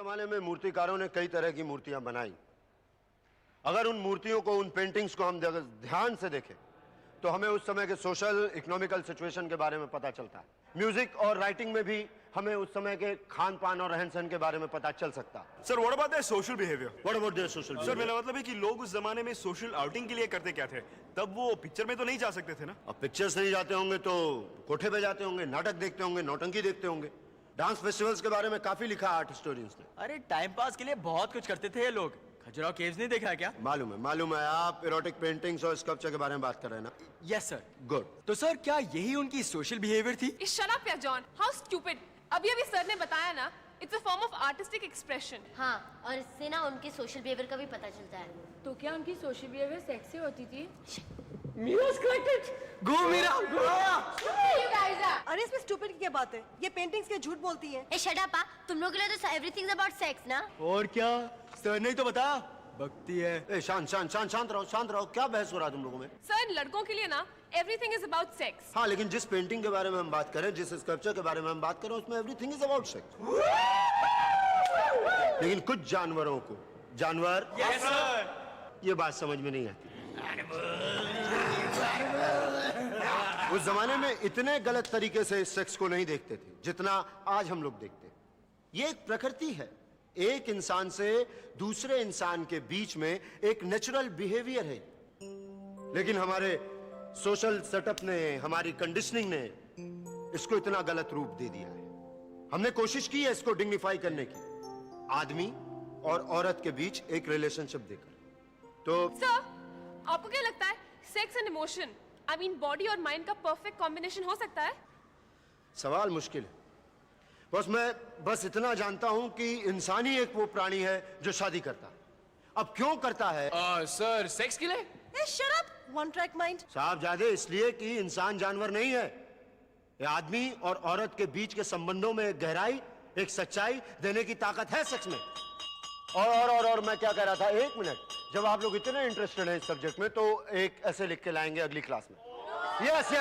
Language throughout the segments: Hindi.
जमाने में मूर्तिकारों ने कई तरह की मूर्तियां बनाई। अगर उन मूर्तियों को, उन पेंटिंग्स को हम ध्यान से देखें तो हमें उस समय के सोशल इकोनॉमिकल सिचुएशन के बारे में पता चलता है। म्यूजिक और राइटिंग में भी हमें उस समय के खान पान और रहन सहन के बारे में पता चल सकता है। Sir what about their social behaviour? What about their social behaviour? Sir मेरा मतलब है कि लोग उस जमाने में सोशल आउटिंग के लिए करते क्या थे? तब वो पिक्चर में तो नहीं जा सकते थे ना। अब पिक्चर्स नहीं जाते होंगे तो कोठे पे जाते होंगे, नाटक देखते होंगे, नौटंकी देखते होंगे। डांस फेस्टिवल्स के बारे में काफी लिखा आर्ट हिस्टोरियंस ने। अरे टाइम पास के लिए बहुत कुछ करते थे ये लोग। खजुराहो केव्स नहीं देखा है क्या? मालूम है। आप इरोटिक पेंटिंग्स और स्कल्पचर के बारे में बात कर रहे हैं ना? Yes sir. गुड। तो सर क्या यही उनकी सोशल बिहेवियर थी? शट अप या जॉन, हाउ स्टूपिड। अभी सर ने बताया ना, it's a form of artistic expression. हाँ, और इससे ना उनके सोशल बिहेवियर का भी पता चलता है। तो क्या उनकी सोशल बिहेवियर सेक्सी होती थी? गो मीरा, गो। अरे इसमें स्टूपिड की क्या बात है? ये पेंटिंग्स के झूठ बोलती हैं। ए शट अप, तुम लोगों के लिए तो एवरीथिंग इज अबाउट सेक्स ना। और क्या, सर ने तो बताया भक्ति है। ए शांत रहो। क्या बहस हो रहा है तुम लोगों में? सर लड़कों के लिए ना एवरीथिंग इज अबाउट सेक्स। हाँ, लेकिन जिस पेंटिंग के बारे में हम बात करें, जिस स्कल्पचर के बारे में हम बात करें, उसमें एवरीथिंग इज अबाउट सेक्स। लेकिन कुछ जानवरों को, जानवर, यस सर, ये बात समझ में नहीं आती। उस जमाने में इतने गलत तरीके से सेक्स को नहीं देखते थे जितना आज हम लोग देखते हैं। ये एक प्रकृति है, एक इंसान से दूसरे इंसान के बीच में एक नेचुरल बिहेवियर है। लेकिन हमारे सोशल सेटअप ने, हमारी कंडीशनिंग ने इसको इतना गलत रूप दे दिया है। हमने कोशिश की है इसको डिग्निफाई करने की, आदमी और औरत के बीच एक रिलेशनशिप देकर। तो सर आपको क्या लगता है sex and emotion, I mean body और माइंड का परफेक्ट कॉम्बिनेशन हो सकता है? सवाल मुश्किल है। मैं बस इतना जानता हूं कि इंसान ही एक वो प्राणी है जो शादी करता है। अब क्यों करता है? सर सेक्स के लिए? ए shut up, one track mind. साहब ज्यादा इसलिए कि इंसान जानवर नहीं है। ये आदमी और औरत के बीच के संबंधों में एक गहराई, एक सच्चाई देने की ताकत है सच में। और मैं क्या कह रहा था, एक मिनट, जब आप लोग इतने इंटरेस्टेड हैं इस सब्जेक्ट में तो एक ऐसे लिख के लाएंगे अगली क्लास में। Yes,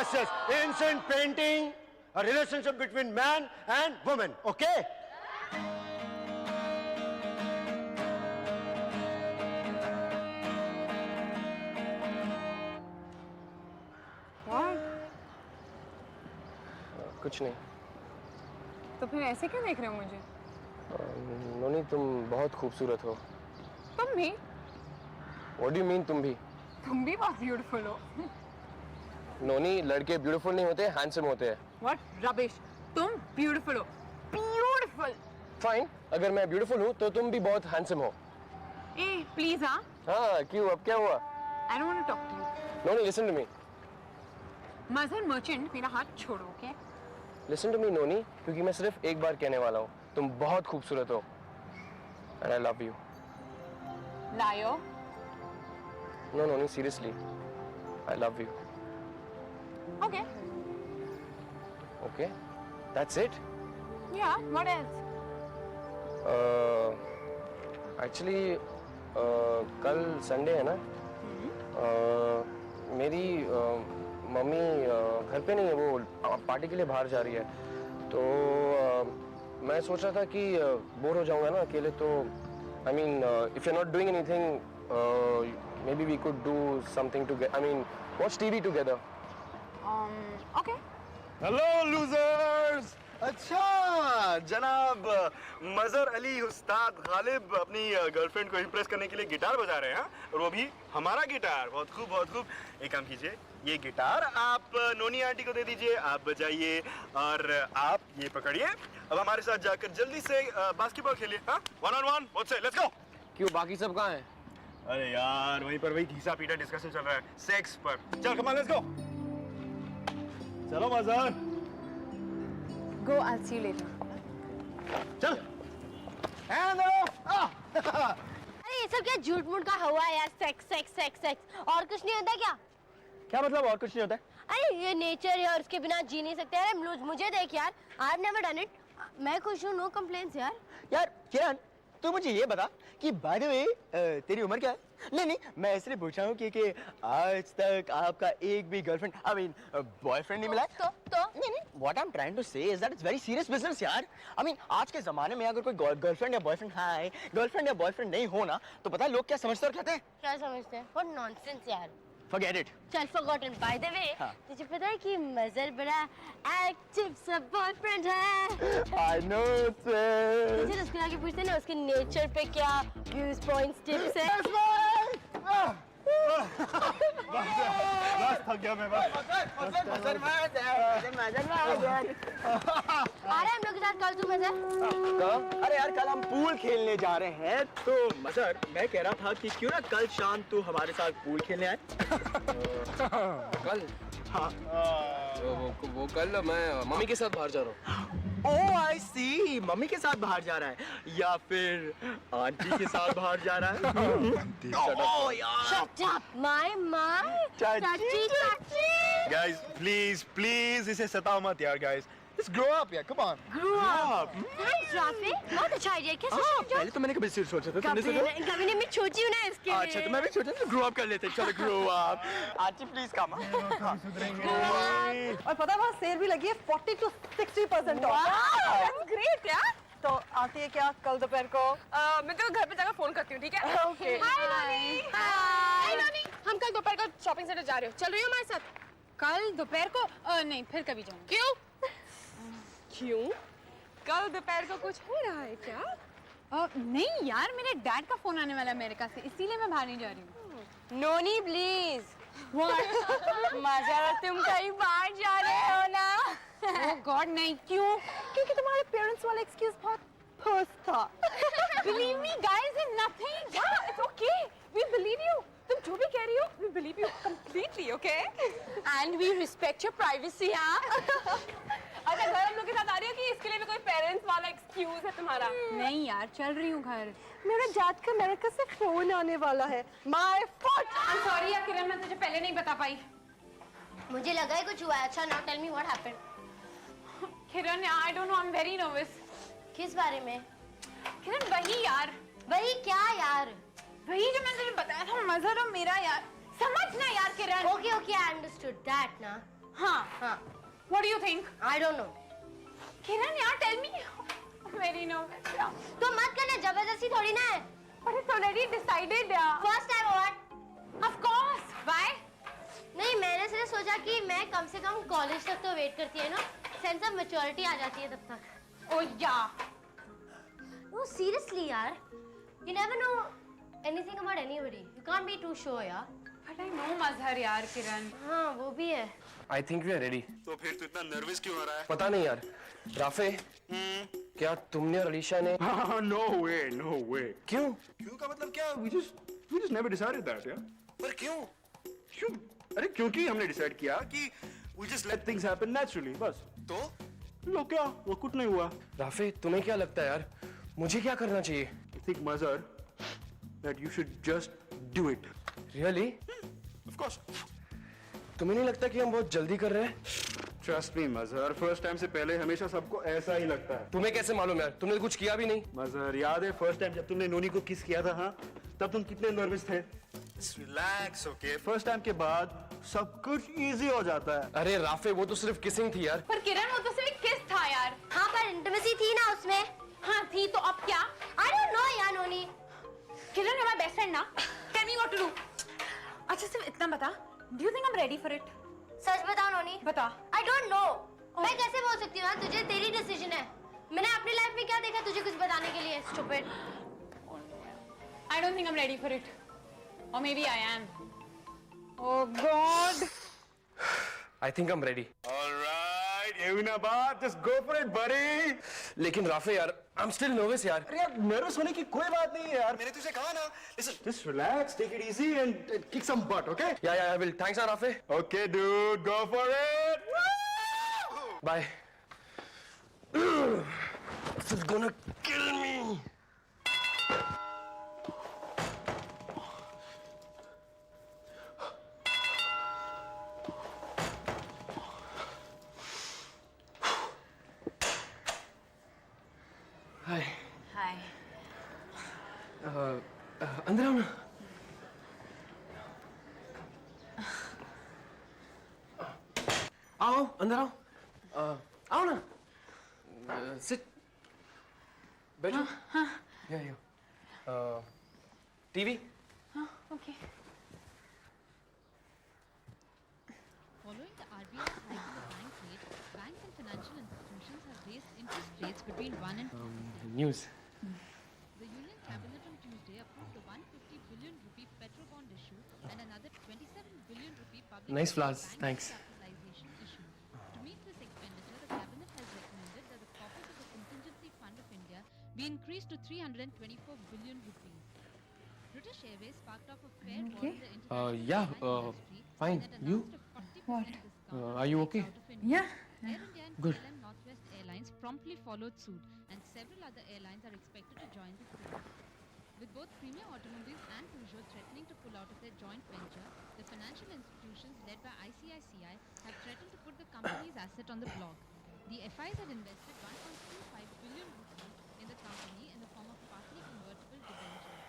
ancient painting, a relationship between man and woman, okay? कुछ नहीं। तो फिर ऐसे क्यों देख रहे हो मुझे? नोनी तुम बहुत खूबसूरत हो। तुम भी? What do you mean तुम भी? तुम भी बहुत ब्यूटीफुल हो। नोनी लड़के ब्यूटीफुल नहीं होते, हैंडसम होते हैं। What rubbish! तुम ब्यूटीफुल हो, ब्यूटीफुल। फाइन, अगर मैं ब्यूटीफुल हूँ तो तुम भी बहुत हैंडसम हो। ए प्लीज हाँ। हाँ क्यों, अब क्या हुआ? I don't want to talk to you. Noni listen to me. Mazhar Merchant, मेरा हाथ छोड़ो, okay? Listen to me Noni, क्योंकि मैं सिर्फ एक बार कहने वाला हूँ, तुम बहुत खूबसूरत हो। And I love you. लायो। No noni, seriously, I love you. Okay. Okay, that's it. Yeah, what else? Actually, कल संडे है ना? मेरी मम्मी घर पे नहीं है, वो पार्टी के लिए बाहर जा रही है। तो मैं सोच रहा था कि बोर हो जाऊंगा ना अकेले, तो I mean, if you're not doing anything, maybe we could do something together. I mean, watch TV together. Okay. Hello losers. अच्छा जनाब मजहर अली उस्ताद गालिब अपनी गर्लफ्रेंड को इम्प्रेस करने के लिए गिटार बजा रहे हैं, और वो भी हमारा गिटार। बहुत खूब, बहुत खूब। एक काम कीजिए, ये गिटार आप नोनी आंटी को दे दीजिए, आप बजाइए, और आप ये पकड़िए। अब हमारे साथ जाकर जल्दी से बास्केटबॉल खेलिए। हाँ, 1-on-1, मुझसे, लेट्स गो। क्यों, बाकी सब कहाँ हैं? अरे यार वहीं पर वही घिसा पीटा डिस्कशन चल रहा है सेक्स पर। चल कम ऑन, लेट्स गो। चलो मजहर। Go, I'll see you later. चल। अरे ये सब क्या झूठ मूठ का हुआ है यार? सेक्स सेक्स सेक्स सेक्स, और कुछ नहीं होता क्या? क्या मतलब और कुछ नहीं होता है? अरे ये नेचर है और उसके बिना जी नहीं सकते। अरे मुझे देख यार, आई हैव नेवर डन इट। मैं खुश हूँ, नो कंप्लेंट्स यार। यार किरण, तो मुझे ये बता कि बाय द वे तेरी उम्र क्या है? नहीं, मैं इसलिए पूछ रहा हूँ कि आज तक आपका एक भी गर्लफ्रेंड, आई मीन बॉयफ्रेंड नहीं मिला है? तो नहीं, what I am trying to say is that it's very serious business यार। आई मीन आज के जमाने में अगर कोई गर्लफ्रेंड या बॉयफ्रेंड नहीं हो ना, तो पता है लोग क्या समझते और कहते हैं? क्या समझते हैं? What nonsense यार। Forget it. चल forgotten. By the way, हाँ। तुझे पता है कि मजर बड़ा एक्टिव सा बॉयफ्रेंड है? I know it. मुझे उसको आके पूछते ना उसके नेचर पे क्या व्यूज पॉइंट्स टिप्स है। बस थक गया मैं बस। आ रहे हम लोग के साथ कल तू मजर? अरे यार कल हम पूल खेलने जा रहे हैं, तो मजर मैं कह रहा था कि क्यों ना कल शाम तू हमारे साथ पूल खेलने आए? कल? हाँ। वो कल मैं मम्मी के साथ बाहर जा रहा हूँ। ओह आई सी, मम्मी के साथ बाहर जा रहा है या फिर आंटी के साथ बाहर जा रहा है? ओह यार, Shut up, my चाची। चाची। गाइस प्लीज इसे सताओ मत यार गाइस। Just grow up यार, come on. Grow up. Thanks, Rafi. बहुत अच्छा आइडिया। कैसे हाँ, सोचा? पहले तो मैंने कभी सिर्फ सोचा था, तुमने सोचा? कभी नहीं, मैं छोटी हूँ ना इसके लिए। अच्छा तो मैं भी सोचा था ग्रो अप कर लेते हैं। चलो grow up. Aunty please come. और पता है वहाँ सेल भी लगी है 40 to 60% ऑफ। That's great यार। तो आती है क्या कल दोपहर को? मैं तो घर पे जाकर फोन करती हूँ, ठीक है? Okay. हाय नॉनी। हाय नॉनी। हम कल दोपहर को शॉपिंग सेंटर जा रहे हो, चल रही हो हमारे साथ? कल दोपहर को नहीं, फिर कभी जाऊंगी। क्यों? क्यों? कल दोपहर को कुछ हो रहा है क्या? नहीं यार, मेरे डैड का फोन आने वाला है अमेरिका से, इसीलिए मैं बाहर नहीं जा रही हूँ। नोनी प्लीज। मजा तुम कहीं बाहर जा रहे हो ना? ओह गॉड नहीं, क्यों? क्योंकि तुम्हारे पेरेंट्स वाला एक्सक्यूज बहुत ठोस था। Believe me guys, it's nothing. Yeah, it's okay. We believe you. तुम जो भी कह रही हो, we believe you completely, okay? And we respect your privacy, हाँ? अच्छा घर हम लोग के साथ आ रही हो कि इसके लिए भी कोई पेरेंट्स वाला एक्सक्यूज है तुम्हारा? नहीं यार, चल रही हूँ घर। मेरे डैड का अमेरिका से फोन आने वाला है। My fault. I'm sorry यार किरण, मैं तुझे पहले नहीं बता पाई। मुझे लगा है कुछ हुआ है। अच्छा, now tell me what happened. Kiran, I don't know, I'm very nervous. किस बारे में? किरण वही यार, वही क्या यार? वही जो मैंने तुझे बताया था, मजहर और मेरा यार। समझ ना यार किरण। Okay, okay, I understood that ना। हाँ, हाँ। What do you think? I don't know. किरण यार tell me. Very nervous यार। तो मत करना, जबरदस्ती थोड़ी ना है। But it's already decided यार। First time what? Of course. Why? नहीं, मैंने सिर्फ सोचा कि मैं कम से कम कॉलेज तक तो वेट करती है ना, सेंस ऑफ मैच्योरिटी आ जाती है तब तक। Oh yeah. No, seriously यार, you never know anything about anybody. You can't be too sure यार। But I know मजहर यार किरण। हाँ, वो भी है। I think we are ready. तो फिर तू इतना नर्वस क्यों हो रहा है? पता नहीं यार। राफे, क्या तुमने और अलीशा ने? No way. क्यों? क्यों का मतलब क्या? We just never decided that यार। पर क्यों? क्यों? अरे क्योंकि हमने डिसाइड किया कि we just let things happen naturally, बस। तो? लो क्या? वो कुछ नहीं हुआ। राफे, तुम्हें क्या लगता है यार? मुझे क्या करना चाहिए? I think Mazhar that you should just do it. Really? Of course. तुम्हें नहीं लगता कि हम बहुत जल्दी कर रहे हैं? Trust me, Mazhar. First time से पहले हमेशा सबको ऐसा ही लगता है। तुम्हें कैसे मालूम यार? तुमने तो कुछ किया भी नहीं। मजहर, याद है फर्स्ट टाइम जब तुमने नोनी को किस किया था? हाँ, तब तुम कितने नर्वस थे? Relax, okay. फर्स्ट टाइम के बाद सब कुछ इजी हो जाता है। अरे राफे, वो तो सिर्फ किसिंग थी यार। पर किरण वो तो सिर्फ एक किस था यार। हाँ, पर इंटिमेसी थी ना उसमें। हाँ थी, तो अब क्या? I don't know यार नोनी। किरण you're my best friend ना? Tell me what to do. अच्छा सिर्फ इतना बता, do you think I'm ready for it? सच बताओ नोनी। बता। I don't know. मैं कैसे बोल सकती हूँ यार? तुझे तेरी डिसीजन है। मैंने अपनी लाइफ में क्या देखा तुझे कुछ बताने के लिए? Stupid. I don't think I'm ready for it. Or maybe I am. Oh God. I think I'm ready. All right, ये हुई ना बात, just go for it, buddy. लेकिन राफे यार, I'm still nervous यार। अरे यार, नर्वस होने की कोई बात नहीं है यार। मैंने तुझे कहा ना, listen, just relax, take it easy and kick some butt, okay? Yeah, I will. Thanks, Rafe. Okay, dude, go for it. Bye. This is gonna kill me. Hi. Hi. अंदर आओ ना। आओ अंदर आओ। आओ ना। सिट। बैठो। हाँ। TV. Okay. Following the RBI's hike in the bank rate, banks and financial institutions have raised interest rates between 1 and 2%. News. The Union Cabinet on Tuesday approved a 150 billion rupee petrol bond issue and another 27 billion rupee public Nice flowers, bank thanks. capitalization issue. To meet this expenditure, the Cabinet has recommended that the corpus of the Contingency Fund of India be increased to 324 billion rupees. British Airways sparked off a fair war in the international yeah, airline industry fine. and You? announced a 40% What? discount Are you on okay? flights out of India. Yeah. Air India and Good. KLM Northwest Airlines promptly followed suit, and several other airlines are expected to join the sale. With both Premier Automobiles and Peugeot threatening to pull out of their joint venture, the financial institutions led by ICICI have threatened to put the company's asset on the block. The FIs had invested 1.25 billion rupees in the company in the form of partly convertible debentures.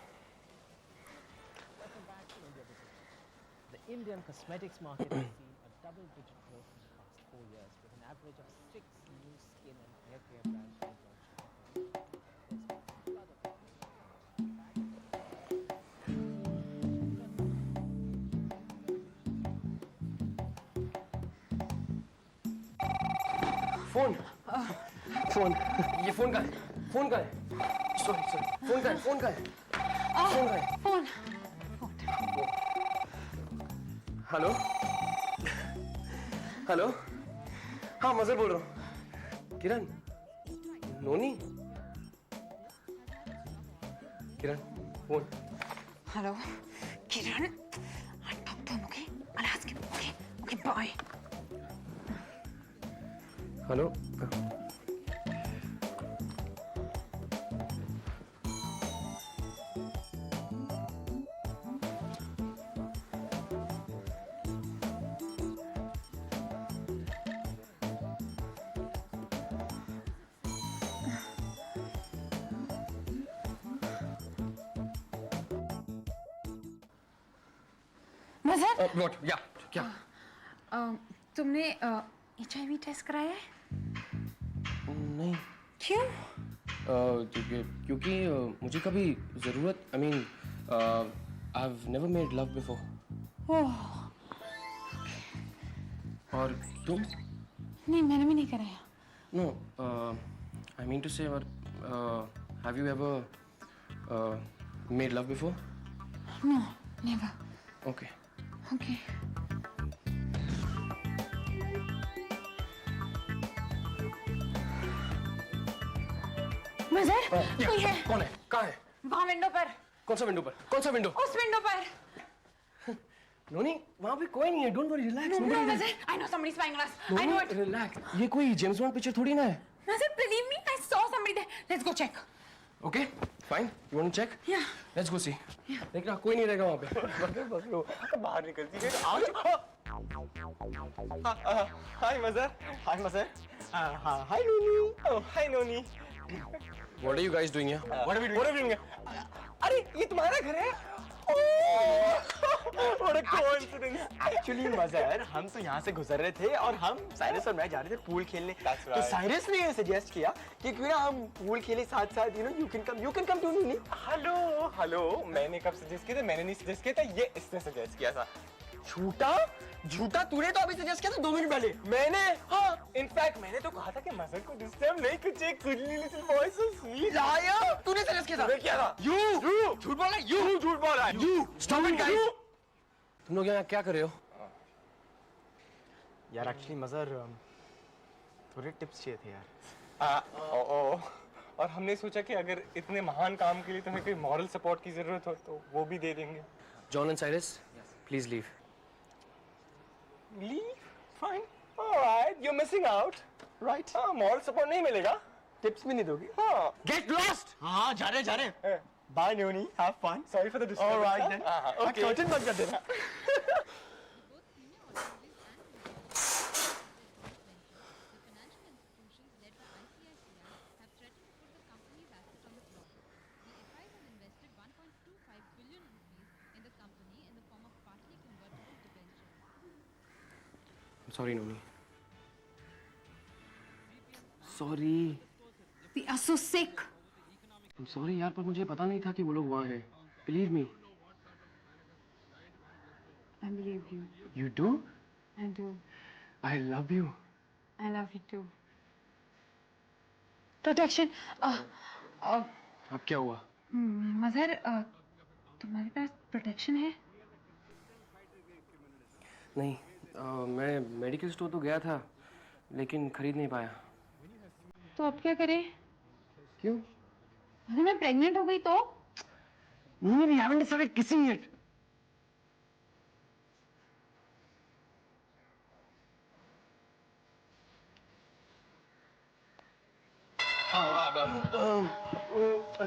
The Indian cosmetics market has seen a double-digit growth in the past 4 years, with an average of 6 new skin and hair care brands being phone. Phone. ये फोन का है। फोन का है। सॉरी। फोन का है। फोन का है। फोन का है। Phone. हेलो। हेलो। हाँ मजर बोल रहा हूँ। किरण। नोनी। किरण phone. Hello. Kiran. I talked to him, okay? I'll ask him, okay? Okay, bye. Hello. मजर, व्हाट? या क्या? तुमने HIV टेस्ट कराया है? नहीं। क्यों? क्योंकि मुझे कभी जरूरत I mean I have never made love before. Oh, और तुम? नहीं मैंने भी नहीं कराया। No I mean to say have you ever made love before? No, never. Okay. Okay. Mazhar, कोई है? कौन है? कहाँ है? वहाँ विंडो पर। कौन सा विंडो पर? कौन सा विंडो? उस विंडो पर। नोनी वहाँ पे कोई नहीं है। Don't worry, relax. No, मजर, I know somebody's spying on us. I know it. Relax. ये कोई जेम्स बॉन्ड पिक्चर थोड़ी ना है। मजर, believe me, I saw somebody there. Let's go check. Okay fine. You want to check? Yeah. Let's go see. देखना कोई नहीं रहेगा वहाँ पे। बाहर निकलती है। हाय मजर। हाय मजर। हाय नोनी। ओह हाय नोनी। What are you guys doing here? What are we doing? अरे ये तुम्हारा घर है? What a coincidence. Actually मजर, हम तो यहाँ से गुजर रहे थे और हम साइरस और मैं जा रहे थे पूल खेलने। तो साइरस ने ये सजेस्ट किया कि क्यों ना हम पूल खेले साथ साथ। you can come to me. Hello मैंने कब सजेस्ट किया था? मैंने नहीं सजेस्ट किया था, ये इसने सजेस्ट किया था। झूठा तूने तो अभी सजेस्ट किया था 2 मिनट पहले। मैंने हाँ इनफैक्ट मैंने तो कहा था कि मजर को डिस्टर्ब नहीं कुछ एक cuddly little boy so sweet. Liar, तूने सजेस्ट किया था। तूने किया था। You झूठ बोल रहा है। You झूठ बोल रहा है। You stop it guys. तुम लोग यहाँ क्या कर रहे हो? यार एक्चुअली मजर थोड़े टिप्स चाहिए थे यार। और हमने सोचा कि अगर इतने महान काम के लिए तुम्हें कोई मॉरल सपोर्ट की जरूरत हो तो वो भी दे देंगे। John and Cyrus please leave. Leave? Fine. Alright, you're missing out. Right. हाँ, moral support नहीं मिलेगा। टिप्स भी नहीं दोगे? हाँ। Get lost. हाँ जा रहे। Bye Noni, have fun. Sorry for the disturbance. Alright then. Okay. Curtain बंद कर देना। The financial institutions led by ICICI have threatened to put the company's assets on the block. The FIs have invested 1 sorry noni, sorry. We are so sick. Sorry यार, पर मुझे पता नहीं था कि वो लोग वहाँ हैं। Believe me. I believe you. You do? I do. I love you. I love you too. Protection. अब क्या हुआ? मजहर, तुम्हारे पास प्रोटेक्शन है? नहीं, मैं मेडिकल स्टोर तो गया था, लेकिन खरीद नहीं पाया। तो अब क्या करें? क्यों? अगर मैं प्रेग्नेंट हो गई तो? नहीं, we haven't decided kissing yet.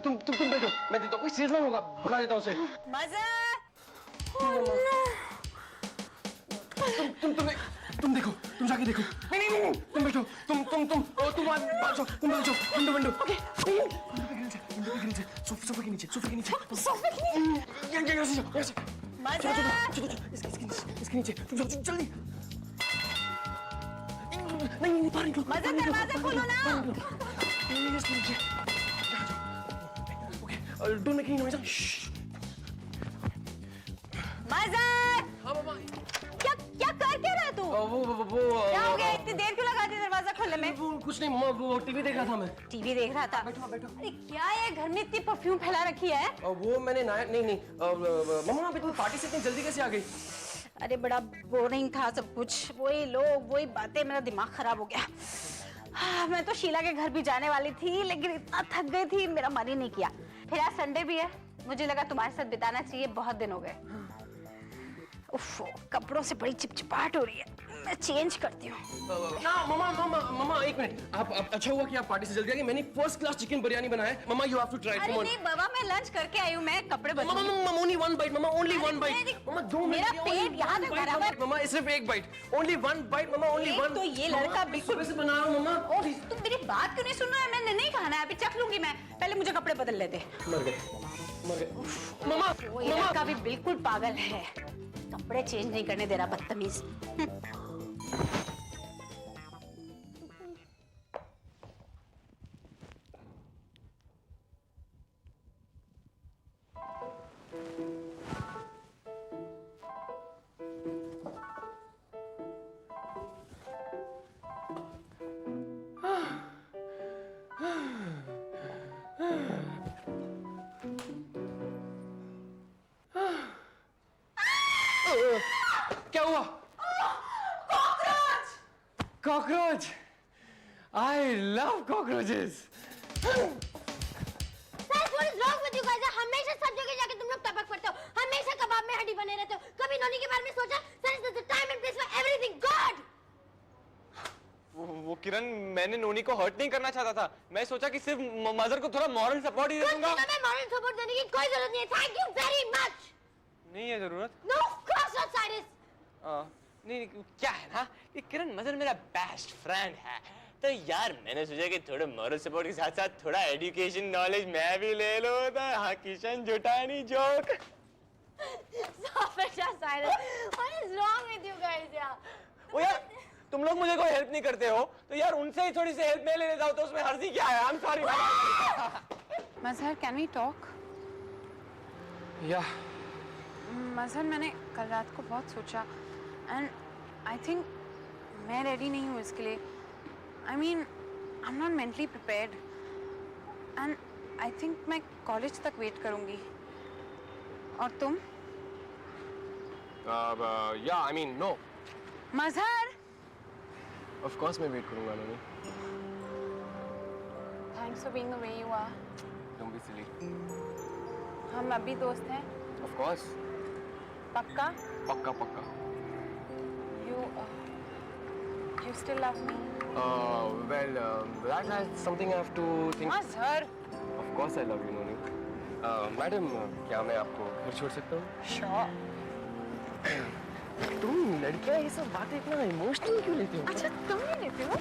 तुम बैठो, मैं देता हूँ, कोई सीरियस ना होगा, भगा देता हूँ उसे। तुम देखो, तुम जाके देखो। नहीं, तुम बैठो, तुम बैठो, विंडो। ओके। सोफे के नीचे। यहाँ से। चलो, इसके नीचे, तुम जाओ, जल्दी। नहीं, बाहर निकलो। मजहर, दरवाजा खोलो ना। नहीं, इसके नीचे। Okay, don't make any noise. Mazhar, हाँ मामा। क्या कर क्या रहा है तू? वो क्या हो गया? इतनी देर क्यों लगा दी दरवाजा खोलने में? वो कुछ नहीं मामा, वो टीवी देख रहा था मैं। टीवी देख रहा था? बैठो। अरे क्या ये घर में इतनी परफ्यूम फैला रखी है? वो मैंने नहीं मामा, आप इतनी पार्टी से इतनी जल्दी कैसे आ गई? अरे बड़ा बोरिंग था सब कुछ, वही लोग वही बातें, मेरा दिमाग खराब हो गया। मैं तो शीला के घर भी जाने वाली थी, लेकिन इतना थक गई थी, मेरा मन ही नहीं किया। फिर आज संडे भी है, मुझे लगा तुम्हारे साथ बिताना चाहिए, बहुत दिन हो गए। उफ, कपड़ों से बड़ी चिपचिपाहट हो रही है, मैं चेंज करती हूँ। मामा 1 मिनट। आप अच्छा हुआ कि आप पार्टी से जल्दी आ गए। मैंने फर्स्ट क्लास चिकन बिरयानी बनाया है। मामा, यू हैव टू ट्राई। अरे नहीं बाबा, मैं लंच करके आई हूँ, मैं कपड़े बदलूंगी। मामा ओनली 1 बाइट, मामा ओनली 1 बाइट। मामा 2 मिनट। मेरा पेट यहाँ तक भरा हुआ है। मामा सिर्फ 1 बाइट, ओनली 1 बाइट मामा, ओनली 1। तो ये लड़का बिल्कुल वैसे बना रहा हूँ मामा। ओह, तुम मेरी बात क्यों नहीं सुन रहे? मैंने नहीं खाना है, अभी चख लूंगी मैं, पहले मुझे कपड़े बदल लेते। मर गए। मामा वो ये लड़का भी बिल्कुल पागल है, कपड़े चेंज नहीं करने दे रहा, बदतमीज। क्या हुआ? Cockroach! I love cockroaches. What is wrong with you guys? हमेशा सब जगह जाके तुम लोग टपक पड़ते हो, हमेशा कबाब में हड्डी बने रहते हो। कभी नोनी के बारे में सोचा? There is a time and place for everything. God! वो किरण, मैंने नोनी को हर्ट नहीं करना चाहता था। मैं सोचा कि सिर्फ मदर को थोड़ा मॉरल सपोर्ट ही दे दूंगा। मैं मॉरल सपोर्ट देने की कोई जरूरत नहीं है। Thank you very much. नहीं है जरूरत। No, of course not, Cyrus. नहीं, क्या है ना, ये किरण मदर मेरा बेस्ट फ्रेंड है, तो यार मैंने सोचा कि थोड़ा मॉरल सपोर्ट के साथ साथ थोड़ा एजुकेशन नॉलेज मैं भी ले लो। हाँ, किशन जुटानी joke. Stop it, Cyrus. What is wrong with you guys, यार? ओ यार, तुम लोग मुझे कोई हेल्प नहीं करते हो, तो यार उनसे ही थोड़ी सी हेल्प मैं ले लेता हूँ, तो उसमें हर्जी क्या है? I'm sorry। Mazhar, can we talk? या मजहर, मैंने कल रात को बहुत सोचा एंड आई थिंक मैं रेडी नहीं हूँ इसके लिए। I mean, I am not mentally prepared and I think मैं कॉलेज तक वेट करूँगी। और तुम? या I mean no. Mazhar! Of course मैं वेट करूंगा Noni. Thanks for being the way you are. Don't be silly. हम अभी दोस्त हैं? Of course. पक्का? पक्का। You still love me? Well, that's something I have to think. Mazhar! Of course I love you, noni. Madam, क्या मैं आपको घर छोड़ सकता हूँ? Sure. तुम लड़कियाँ ये सब बातें इतना इमोशनल क्यों लेती हो? अच्छा, तुम नहीं लेते हो?